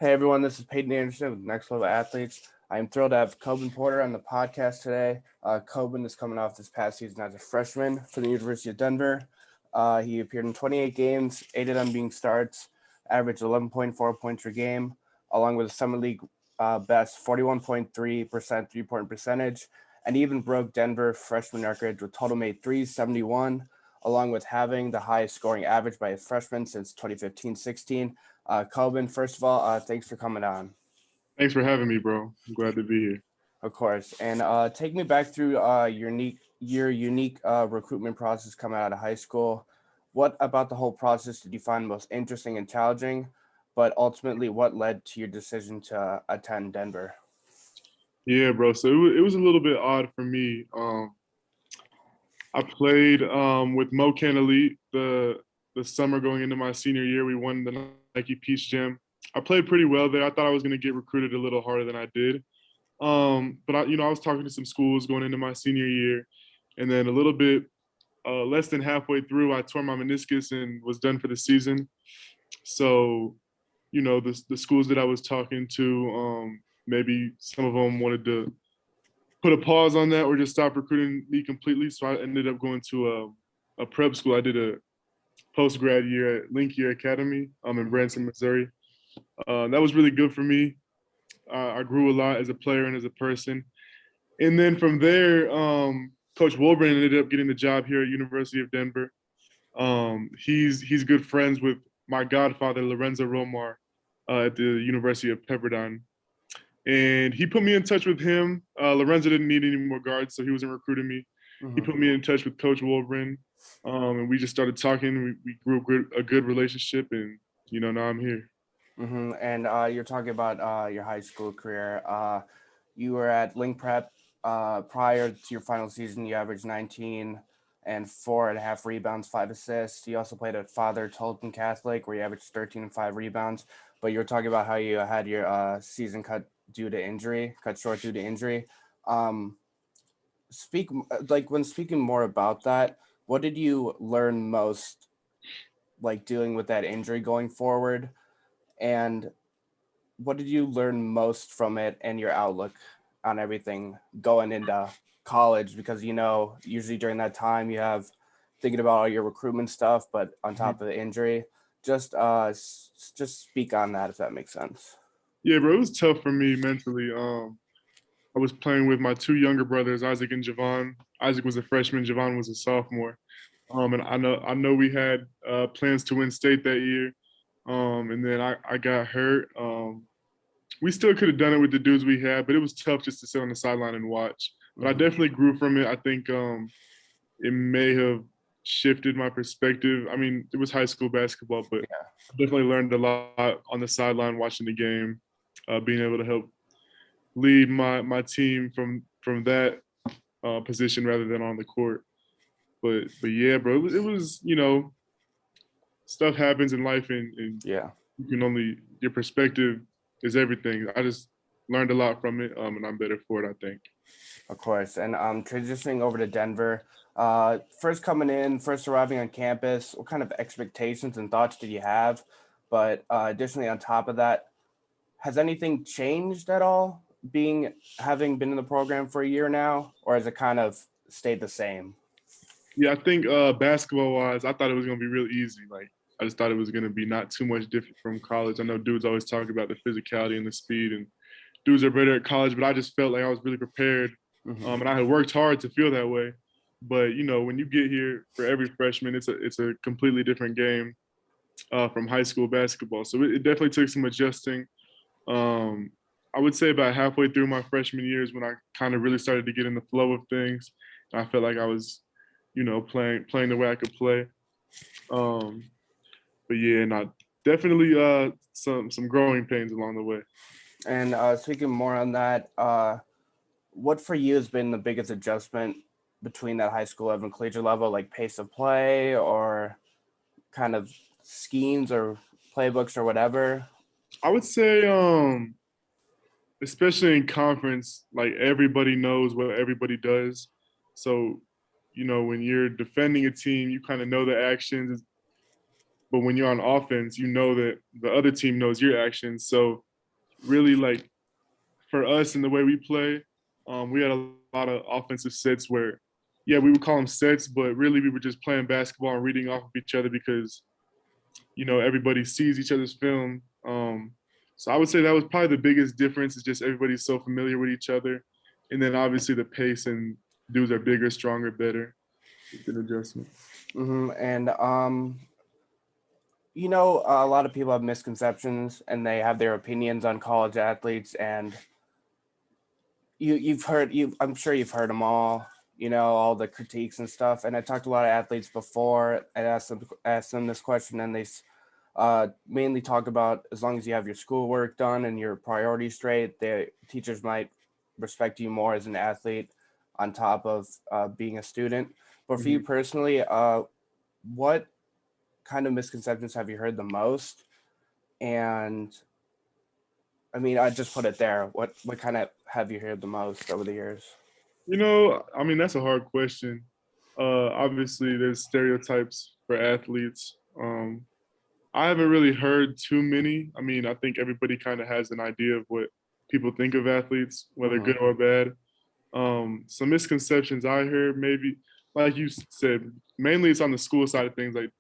Hey everyone, this is Peyton Anderson with Next Level Athletes. I am thrilled to have Coban Porter on the podcast today. Coban is coming off this past season as a freshman for the University of Denver. He appeared in 28 games, 8 of them being starts, averaged 11.4 points per game, along with a Summer League best 41.3% three-point percentage, and even broke Denver freshman record with total made threes 71, along with having the highest scoring average by a freshman since 2015-16. Coban, first of all, thanks for coming on. Thanks for having me, bro. I'm glad to be here. Of course. And take me back through your unique recruitment process coming out of high school. What about the whole process did you find most interesting and challenging? But ultimately, what led to your decision to attend Denver? Yeah, bro. So it was a little bit odd for me. I played with Mocan Elite the summer going into my senior year. We won the Nike Peach Jam. I played pretty well there. I thought I was going to get recruited a little harder than I did. But I was talking to some schools going into my senior year, and then a little bit less than halfway through, I tore my meniscus and was done for the season. So, the schools that I was talking to, maybe some of them wanted to put a pause on that or just stop recruiting me completely. So I ended up going to a prep school. I did a post grad year at Link Year Academy in Branson, Missouri. That was really good for me. I grew a lot as a player and as a person. And then from there, Coach Wolbrin ended up getting the job here at University of Denver. He's good friends with my godfather, Lorenzo Romar, at the University of Pepperdine. And he put me in touch with him. Lorenzo didn't need any more guards, so he wasn't recruiting me. He put me in touch with Coach Wolbrin, and we just started talking. We grew a good relationship, and now I'm here. And you're talking about your high school career. You were at Link Prep prior to your final season. You averaged 19 and 4.5 rebounds, 5 assists. You also played at Father Tolton Catholic, where you averaged 13 and 5 rebounds. But you were talking about how you had your season cut short due to injury. Um, when speaking more about that, what did you learn most, like dealing with that injury going forward, and what did you learn most from it and your outlook on everything going into college? Because usually during that time you have thinking about all your recruitment stuff, but on top of the injury, just speak on that if that makes sense. Yeah, bro, it was tough for me mentally. I was playing with my two younger brothers, Isaac and Javon. Isaac was a freshman, Javon was a sophomore. And I know we had plans to win state that year. And then I got hurt. We still could have done it with the dudes we had, but it was tough just to sit on the sideline and watch. But I definitely grew from it. I think it may have shifted my perspective. I mean, it was high school basketball, but I definitely learned a lot on the sideline watching the game, being able to help lead my team from that position rather than on the court. But yeah, bro, it was stuff happens in life, and Yeah. you can only your perspective is everything. I just learned a lot from it, and I'm better for it, I think. Of course. And transitioning over to Denver, first arriving on campus, what kind of expectations and thoughts did you have? But additionally, on top of that, has anything changed at all having been in the program for a year now, or has it kind of stayed the same? Yeah, I think basketball wise, I thought it was gonna be real easy. Like I just thought it was gonna be not too much different from college. I know dudes always talk about the physicality and the speed, and dudes are better at college, but I just felt like I was really prepared, and I had worked hard to feel that way. But when you get here for every freshman, it's a completely different game from high school basketball. So it definitely took some adjusting. Um, I would say about halfway through my freshman years when I kind of really started to get in the flow of things. I felt like I was, playing the way I could play. Um, but yeah, not definitely some growing pains along the way. And speaking more on that, what for you has been the biggest adjustment between that high school level and collegiate level, like pace of play or kind of schemes or playbooks or whatever? I would say, especially in conference, like everybody knows what everybody does. So, when you're defending a team, you kind of know the actions. But when you're on offense, you know that the other team knows your actions. So really like for us and the way we play, we had a lot of offensive sets where, yeah, we would call them sets, but really we were just playing basketball and reading off of each other because, everybody sees each other's film. So I would say that was probably the biggest difference is just everybody's so familiar with each other. And then obviously the pace and dudes are bigger, stronger, better. It's an adjustment. And a lot of people have misconceptions and they have their opinions on college athletes, and I'm sure you've heard them all, all the critiques and stuff. And I talked to a lot of athletes before and asked them this question, and they mainly talk about as long as you have your schoolwork done and your priorities straight, the teachers might respect you more as an athlete on top of being a student. But for you personally, what kind of misconceptions have you heard the most? And I mean, I just put it there. What kind of have you heard the most over the years? That's a hard question. Obviously, there's stereotypes for athletes. I haven't really heard too many. I mean, I think everybody kind of has an idea of what people think of athletes, whether good or bad. Some misconceptions I heard, maybe, like you said, mainly it's on the school side of things. Like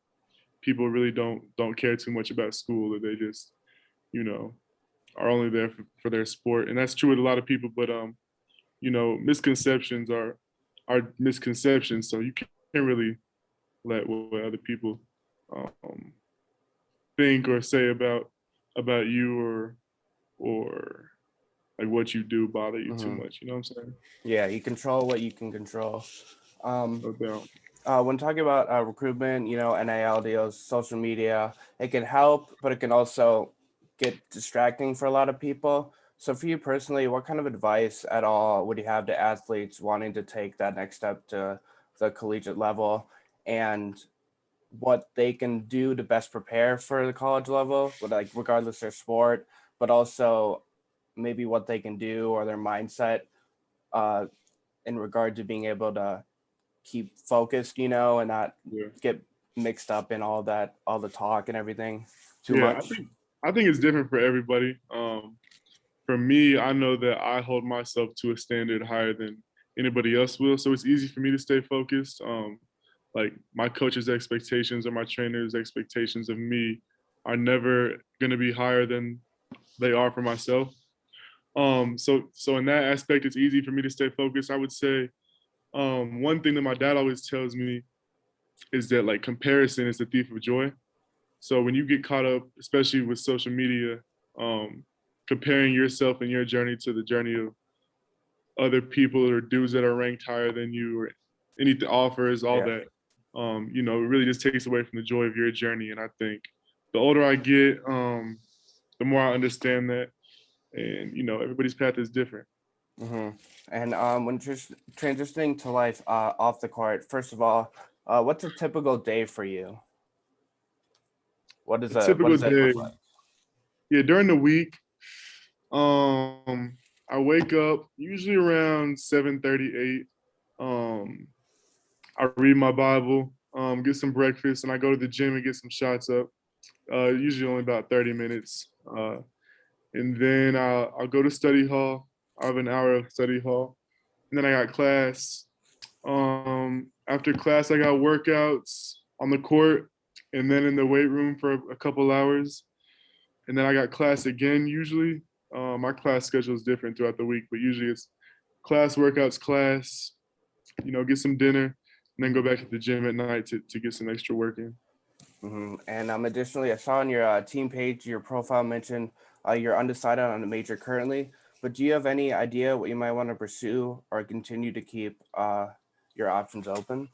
people really don't care too much about school, or they just, are only there for their sport, and that's true with a lot of people. But misconceptions are misconceptions, so you can't really let what other people think or say about you or like what you do bother you too much. You know what I'm saying? Yeah, you control what you can control. No doubt. When talking about recruitment, NIL deals, social media, it can help, but it can also get distracting for a lot of people. So for you personally, what kind of advice at all would you have to athletes wanting to take that next step to the collegiate level, and what they can do to best prepare for the college level, like regardless their sport, but also maybe what they can do or their mindset uh, in regard to being able to keep focused, and not get mixed up in all the talk and everything too Yeah, much. I think it's different for everybody. For me, I know that I hold myself to a standard higher than anybody else will, so it's easy for me to stay focused. Like my coach's expectations or my trainer's expectations of me are never going to be higher than they are for myself. So in that aspect, it's easy for me to stay focused. I would say one thing that my dad always tells me is that like comparison is the thief of joy. So when you get caught up, especially with social media, comparing yourself and your journey to the journey of other people or dudes that are ranked higher than you or any offers, all that, it really just takes away from the joy of your journey. And I think the older I get, the more I understand that. And, everybody's path is different. And when transitioning to life off the court, first of all, what's a typical day for you? What A typical does that day. look like? Yeah, during the week, I wake up usually around 7:38. I read my Bible, get some breakfast, and I go to the gym and get some shots up. Usually only about 30 minutes. And then I'll go to study hall. I have an hour of study hall. And then I got class. After class, I got workouts on the court and then in the weight room for a couple hours. And then I got class again usually. My class schedule is different throughout the week, but usually it's class, workouts, class, get some dinner, and then go back to the gym at night to get some extra work in. And additionally, I saw on your team page, your profile mentioned you're undecided on a major currently, but do you have any idea what you might want to pursue or continue to keep your options open?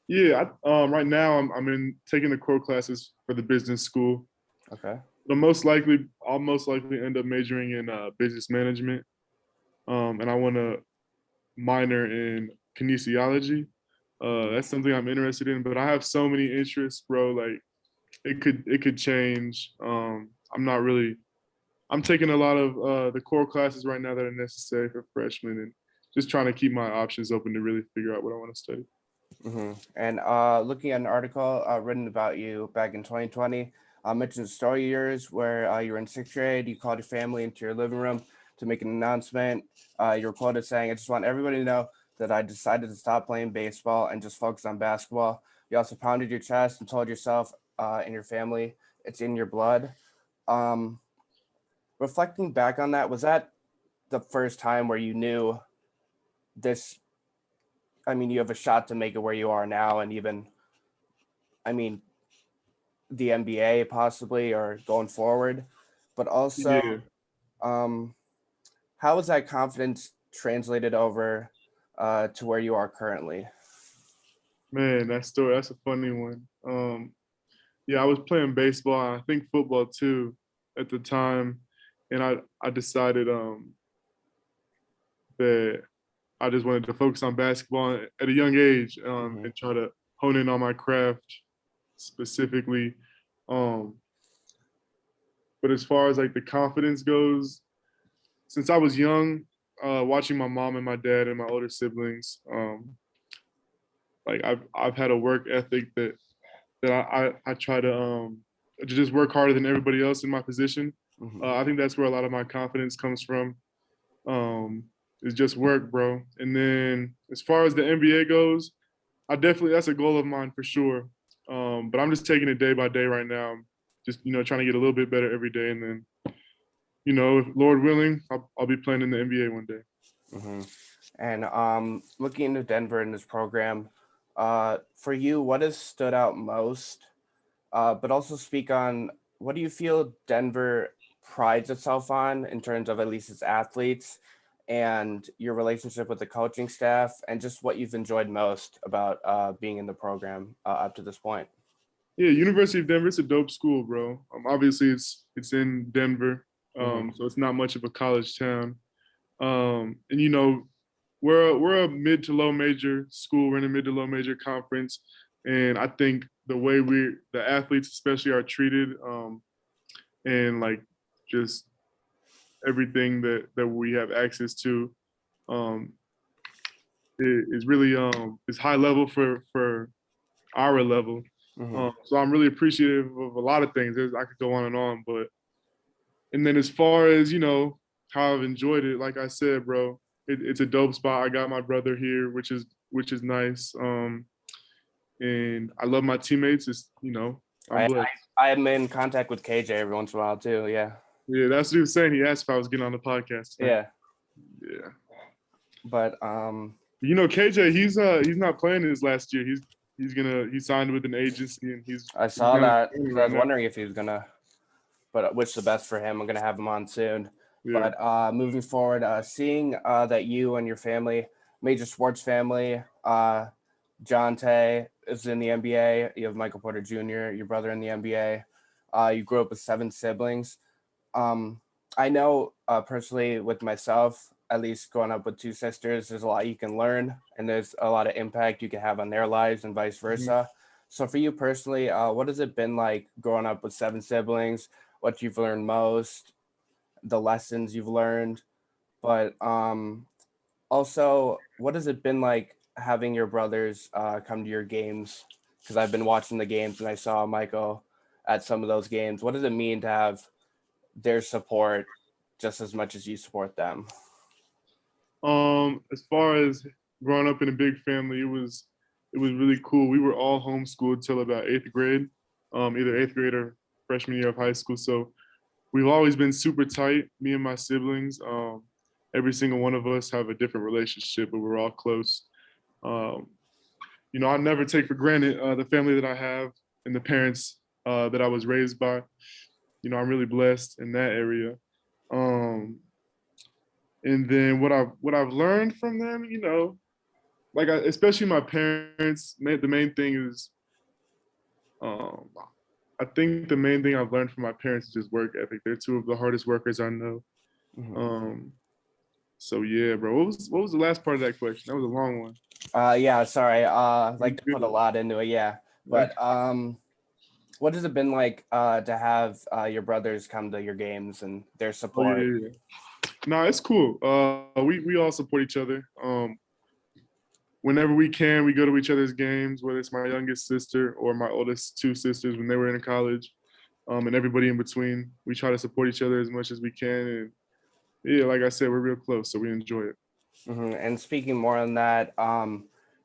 Yeah, right now I'm in taking the core classes for the business school. Okay. I'll most likely end up majoring in business management, and I want to minor in kinesiology. That's something I'm interested in, but I have so many interests, bro. Like it could change. I'm taking a lot of the core classes right now that are necessary for freshmen, and just trying to keep my options open to really figure out what I want to study. And looking at an article written about you back in 2020, mentioned a story of yours where you were in sixth grade. You called your family into your living room to make an announcement. You were quoted saying, "I just want everybody to know that I decided to stop playing baseball and just focus on basketball." You also pounded your chest and told yourself and your family it's in your blood. Um, Reflecting back on that, was that the first time where you knew this? I mean, you have a shot to make it where you are now, and even, I mean, the NBA possibly or going forward, but also, Yeah, um, how is that confidence translated over to where you are currently? man, that's a funny one. Yeah, I was playing baseball, and I think football too at the time, and I decided that I just wanted to focus on basketball at a young age, Hmm. and try to hone in on my craft specifically. Um, but as far as like the confidence goes, since I was young, watching my mom and my dad and my older siblings, like I've had a work ethic that I try to just work harder than everybody else in my position. Hmm. I think that's where a lot of my confidence comes from. Um, is just work, bro. And then as far as the NBA goes, I definitely that's a goal of mine for sure. But I'm just taking it day by day right now. Just trying to get a little bit better every day, and then if Lord willing, I'll be playing in the NBA one day. Hmm. And looking into Denver in this program, for you, what has stood out most? But also speak on what do you feel Denver prides itself on in terms of at least its athletes and your relationship with the coaching staff and just what you've enjoyed most about being in the program up to this point. Yeah, University of Denver. It's a dope school, bro. Obviously, it's in Denver, Hmm. so it's not much of a college town. And we're a mid to low major school. We're in a mid to low major conference, and I think the way the athletes especially are treated, and like just everything that we have access to, um, is really is high level for our level. Hmm. So I'm really appreciative of a lot of things. I could go on and on, but and then as far as how I've enjoyed it, like I said, bro, it's a dope spot. I got my brother here, which is nice. And I love my teammates. I'm I, blessed. I am in contact with KJ every once in a while too. Yeah. Yeah, that's what he was saying. He asked if I was getting on the podcast tonight. Yeah. Yeah. But KJ, he's not playing his last year. He signed with an agency and I he's saw not that playing because I right was now. wondering if he was gonna, but I wish the best for him. I'm gonna have him on soon. Yeah. But moving forward, seeing that you and your family, major sports family, John Tay is in the NBA. You have Michael Porter Jr., your brother in the NBA. You grew up with seven siblings. Um, I know personally with myself, at least growing up with two sisters, there's a lot you can learn and there's a lot of impact you can have on their lives and vice Mhm. versa. So for you personally, what has it been like growing up with seven siblings? What you've learned most, the lessons you've learned, but also what has it been like having your brothers come to your games? Because I've been watching the games and I saw Michael at some of those games. What does it mean to have their support just as much as you support them? As far as growing up in a big family, it was really cool. We were all homeschooled till about eighth grade, either eighth grade or freshman year of high school. So we've always been super tight, me and my siblings. Every single one of us have a different relationship, but we're all close. Um, I never take for granted the family that I have and the parents that I was raised by. I'm really blessed in that area. Um, and then what I've learned from them, like especially my parents, the main thing is, um, I think the main thing I've learned from my parents is just work ethic. They're two of the hardest workers I know. Mhm. Um, so yeah, bro. What was the last part of that question? That was a long one. Yeah, sorry. I like You to put a good? lot into it. Yeah, Yeah. but what has it been like to have your brothers come to your games and their Oh yeah, support? yeah, yeah. No, it's cool. We all support each other. Whenever we can, we go to each other's games. Whether it's my youngest sister or my oldest two sisters when they were in college. and everybody in between. We try to support each other as much as we can, and yeah, like I said, we're real close, so we enjoy it. And speaking more on that,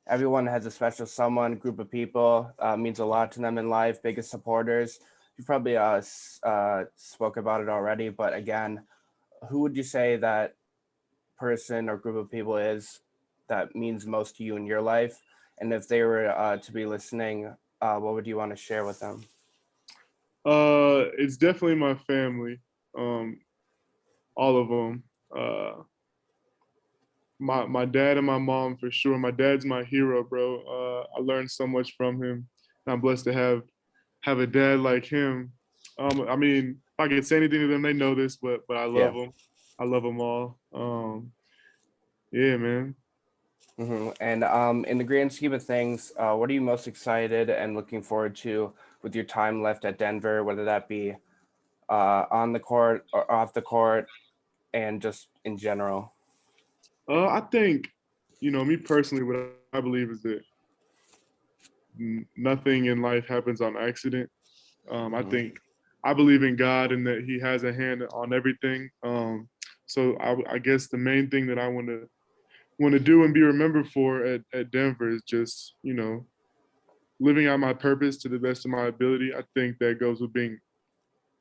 everyone has a special someone, group of people, means a lot to them in life, biggest supporters. You probably spoke about it already, but again, who would you say that person or group of people is that means most to you in your life? And if they were to be listening, what would you want to share with them? It's definitely my family, um, all of them. My dad and my mom for sure. My dad's my hero, bro. I learned so much from him. I'm blessed to have a dad like him. I mean, if I could say anything to them, they know this, but I love Yeah. them. I love them all. Yeah, man. And in the grand scheme of things, what are you most excited and looking forward to with your time left at Denver, whether that be on the court or off the court and just in general? I think, me personally, what I believe is that nothing in life happens on accident. I Mhm. think I believe in God and that He has a hand on everything. So I guess the main thing that I want to do and be remembered for at Denver is just living out my purpose to the best of my ability. I think that goes with being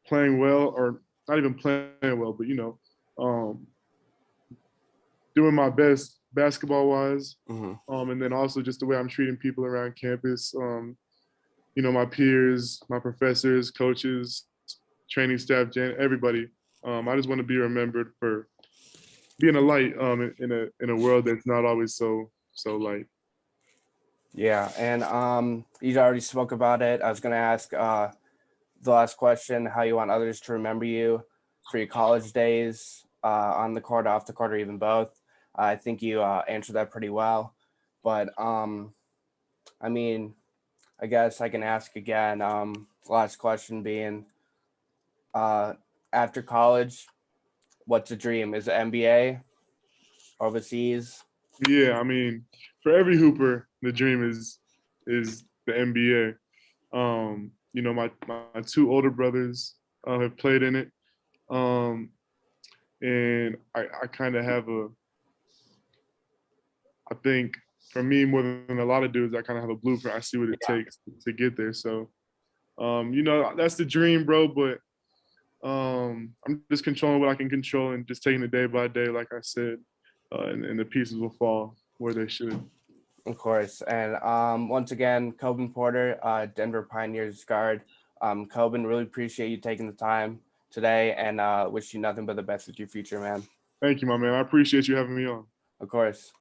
playing well, or not even playing well, but um, doing my best basketball wise. hmm And then also just the way I'm treating people around campus. My peers, my professors, coaches, training staff, everybody. I just want to be remembered for being a light in a world that's not always so light. Yeah, and you already spoke about it. I was going to ask the last question, how you want others to remember you for your college days, on the court, off the court, or even both. I think you answered that pretty well. But I mean, I guess I can ask again. Last question being, uh, after college, what's a dream? Is it NBA, overseas? Yeah, I mean, for every hooper, the dream is the NBA. My two older brothers have played in it, um, and I kind of have I think for me more than a lot of dudes, I kind of have a blueprint. I see what it Yeah, takes to get there. So, that's the dream, bro. But I'm just controlling what I can control and just taking it day by day, like I said, and the pieces will fall where they should. of course. And once again, Coban Porter, Denver Pioneers guard. Coban, really appreciate you taking the time today, and wish you nothing but the best with your future, man. Thank you, my man. I appreciate you having me on. Of course.